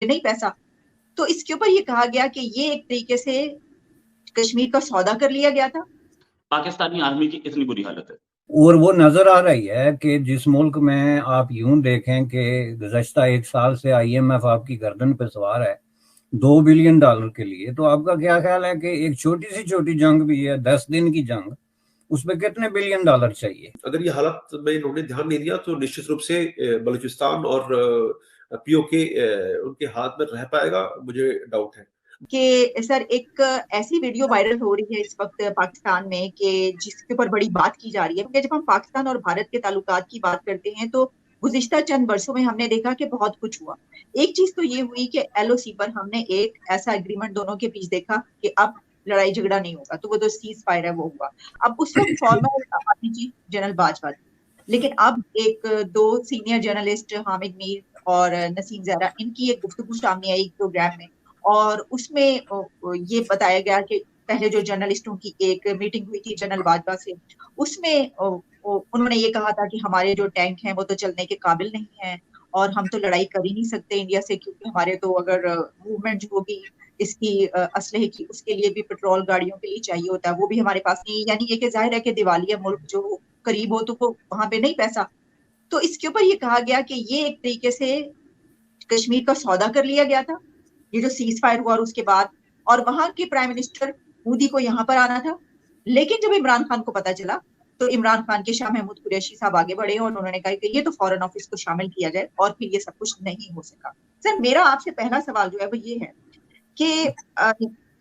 نہیں پیسہ. تو اس کے اوپر یہ کہا گیا کہ یہ ایک طریقے سے کشمیر کا سودا کر لیا گیا تھا. پاکستانی آرمی کی اتنی بری حالت ہے. اور وہ نظر آ رہی ہے کہ جس ملک میں آپ یوں دیکھیں کہ گزشتہ 1 سال سے آئی ایم ایف آپ کی گردن پہ سوار ہے $2 بلین کے لیے، تو آپ کا کیا خیال ہے کہ ایک چھوٹی سی چھوٹی جنگ بھی ہے 10 دن کی جنگ، اس پہ کتنے $1 بلین چاہیے؟ اگر یہ حالت میں انہوں نے دھیان نہیں دیا تو نشچت روپ سے بلوچستان اور پی او کے ان کے ہاتھ میں رہ پائے گا، مجھے ڈاؤٹ ہے. کہ سر ایک ایسی ویڈیو وائرل ہو رہی ہے اس وقت پاکستان میں کہ جس کے اوپر بڑی بات کی جا رہی ہے، کیونکہ جب ہم پاکستان اور بھارت کے تعلقات کی بات کرتے ہیں تو گزشتہ چند برسوں میں ہم نے دیکھا کہ بہت کچھ ہوا. ایک چیز تو یہ ہوئی کہ ایل او سی پر ہم نے ایک ایسا اگریمنٹ دونوں کے بیچ دیکھا کہ اب لڑائی جھگڑا نہیں ہوگا، تو وہ جو سیز فائر ہے وہ ہوا. اب اس وقت former army chief general Bajwa تھے، لیکن اب ایک دو سینئر جرنلسٹ حامد میر اور نسیم زہرا، ان کی ایک گفتگو سامنے آئی پروگرام میں، اور اس میں یہ بتایا گیا کہ پہلے جو جرنلسٹوں کی ایک میٹنگ ہوئی تھی جنرل باجوہ سے، اس میں انہوں نے یہ کہا تھا کہ ہمارے جو ٹینک ہیں وہ تو چلنے کے قابل نہیں ہیں اور ہم تو لڑائی کر ہی نہیں سکتے انڈیا سے، کیونکہ ہمارے تو اگر موومنٹ جو ہوگی اس کی اسلحے کی، اس کے لیے بھی پیٹرول گاڑیوں کے لیے چاہیے ہوتا ہے، وہ بھی ہمارے پاس نہیں. یعنی یہ کہ ظاہر ہے کہ دیوالیہ ملک جو قریب ہو تو وہ وہاں پہ نہیں پیسہ. تو اس کے اوپر یہ کہا گیا کہ یہ ایک طریقے سے کشمیر کا سودا کر لیا گیا تھا، یہ جو سیز فائر ہوا اور اس کے بعد، اور وہاں کے پرائم منسٹر مودی کو یہاں پر آنا تھا. لیکن جب عمران خان کو پتا چلا تو عمران خان کے شاہ محمود قریشی صاحب آگے بڑھے اور انہوں نے کہا کہ یہ تو فورن آفس کو شامل کیا جائے، اور پھر یہ سب کچھ نہیں ہو سکا. سر میرا آپ سے پہلا سوال جو ہے وہ یہ ہے کہ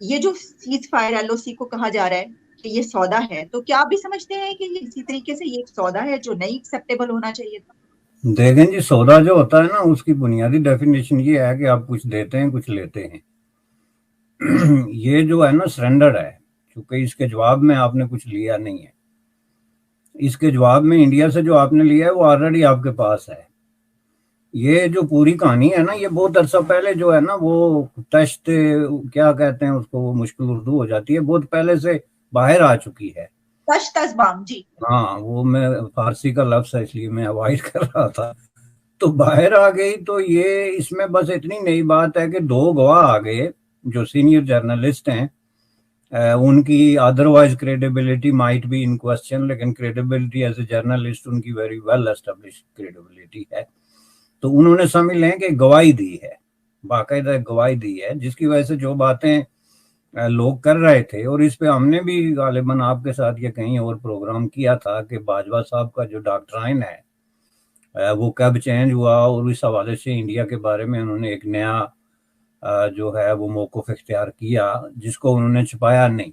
یہ جو سیز فائر ایل او سی کو کہا جا رہا ہے کہ یہ سودا ہے، تو کیا آپ بھی سمجھتے ہیں کہ یہ اسی طریقے سے یہ ایک سودا ہے جو نہیں ایکسیپٹیبل ہونا چاہیے تھا؟ دیکھیں جی، سودا جو ہوتا ہے نا، اس کی بنیادی ڈیفینیشن یہ ہے کہ آپ کچھ دیتے ہیں کچھ لیتے ہیں. یہ جو ہے نا سرنڈر ہے، کیونکہ اس کے جواب میں آپ نے کچھ لیا نہیں ہے. اس کے جواب میں انڈیا سے جو آپ نے لیا ہے وہ آلریڈی آپ کے پاس ہے. یہ جو پوری کہانی ہے نا، یہ بہت عرصہ پہلے جو ہے نا وہ تشت کیا کہتے ہیں اس کو، وہ مشکل اردو ہو جاتی ہے، بہت پہلے سے باہر آ چکی ہے. تشت ازبام جی، ہاں، وہ میں فارسی کا لفظ ہے اس لیے میں اوائڈ کر رہا تھا. تو باہر آ گئی. تو یہ اس میں بس اتنی نئی بات ہے کہ 2 گواہ آ گئے جو سینئر جرنلسٹ ہیں. ان کی otherwise credibility might be in question, لیکن کریڈیبلٹی ایز اے جرنلسٹ ان کی ویری ویل اسٹیبلشڈ کریڈیبلٹی ہے. تو انہوں نے سمجھ لیں کہ گواہی دی ہے، باقاعدہ گواہی دی ہے، جس کی وجہ سے جو باتیں لوگ کر رہے تھے، اور اس پہ ہم نے بھی غالباً آپ کے ساتھ یا کہیں اور پروگرام کیا تھا کہ باجوہ صاحب کا جو ڈاکٹرائن ہے وہ کب چینج ہوا، اور اس حوالے سے انڈیا کے بارے میں انہوں نے ایک نیا جو ہے وہ موقف اختیار کیا، جس کو انہوں نے چھپایا نہیں.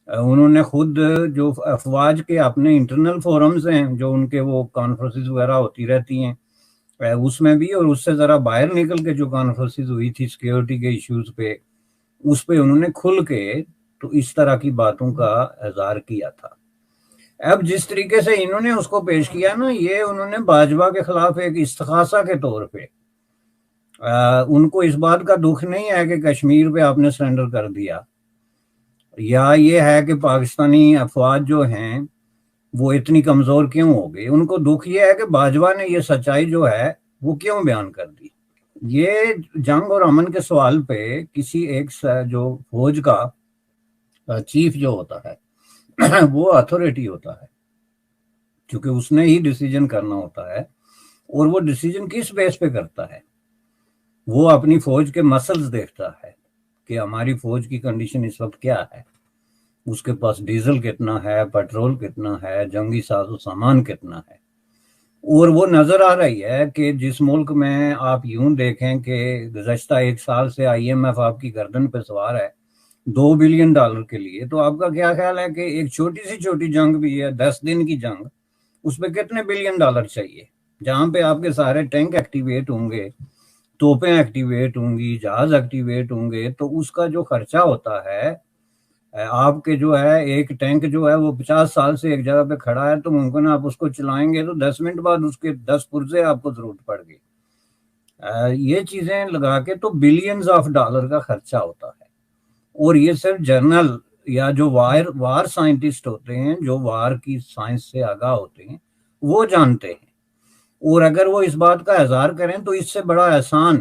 انہوں نے خود جو افواج کے اپنے انٹرنل فورمز ہیں، جو ان کے وہ کانفرنسز وغیرہ ہوتی رہتی ہیں، اس میں بھی، اور اس سے ذرا باہر نکل کے جو کانفرنسز ہوئی تھی سیکیورٹی کے ایشوز پہ، اس پہ انہوں نے کھل کے تو اس طرح کی باتوں کا اظہار کیا تھا. اب جس طریقے سے انہوں نے اس کو پیش کیا نا، یہ انہوں نے باجوہ کے خلاف ایک استغاثہ کے طور پہ، ان کو اس بات کا دکھ نہیں ہے کہ کشمیر پہ آپ نے سرنڈر کر دیا، یا یہ ہے کہ پاکستانی افواج جو ہیں وہ اتنی کمزور کیوں ہو گئی. ان کو دکھ یہ ہے کہ باجوہ نے یہ سچائی جو ہے وہ کیوں بیان کر دی. یہ جنگ اور امن کے سوال پہ کسی ایک جو فوج کا چیف جو ہوتا ہے وہ اتھارٹی ہوتا ہے، کیونکہ اس نے ہی ڈیسیجن کرنا ہوتا ہے. اور وہ ڈیسیجن کس بیس پہ کرتا ہے؟ وہ اپنی فوج کے مسلز دیکھتا ہے کہ ہماری فوج کی کنڈیشن اس وقت کیا ہے، اس کے پاس ڈیزل کتنا ہے، پیٹرول کتنا ہے، جنگی ساز و سامان کتنا ہے. اور وہ نظر آ رہی ہے کہ جس ملک میں آپ یوں دیکھیں کہ گزشتہ 1 سال سے آئی ایم ایف آپ کی گردن پہ سوار ہے $2 بلین کے لیے، تو آپ کا کیا خیال ہے کہ ایک چھوٹی سی چھوٹی جنگ بھی ہے 10 دن کی جنگ، اس پہ کتنے $1 بلین چاہیے؟ جہاں پہ آپ کے سارے ٹینک ایکٹیویٹ ہوں گے، توپیں ایکٹیویٹ ہوں گی، جہاز ایکٹیویٹ ہوں گے، تو اس کا جو خرچہ ہوتا ہے، آپ کے جو ہے ایک ٹینک جو ہے وہ 50 سال سے ایک جگہ پہ کھڑا ہے، تو ممکن آپ اس کو چلائیں گے تو 10 منٹ بعد اس کے 10 پرزے آپ کو ضرورت پڑ گئی. یہ چیزیں لگا کے تو بلینز آف ڈالر کا خرچہ ہوتا ہے. اور یہ صرف جرنل یا جو وار سائنٹسٹ ہوتے ہیں، جو وار کی سائنس سے آگاہ ہوتے ہیں، وہ جانتے ہیں. اور اگر وہ اس بات کا اظہار کریں تو اس سے بڑا احسان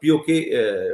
POK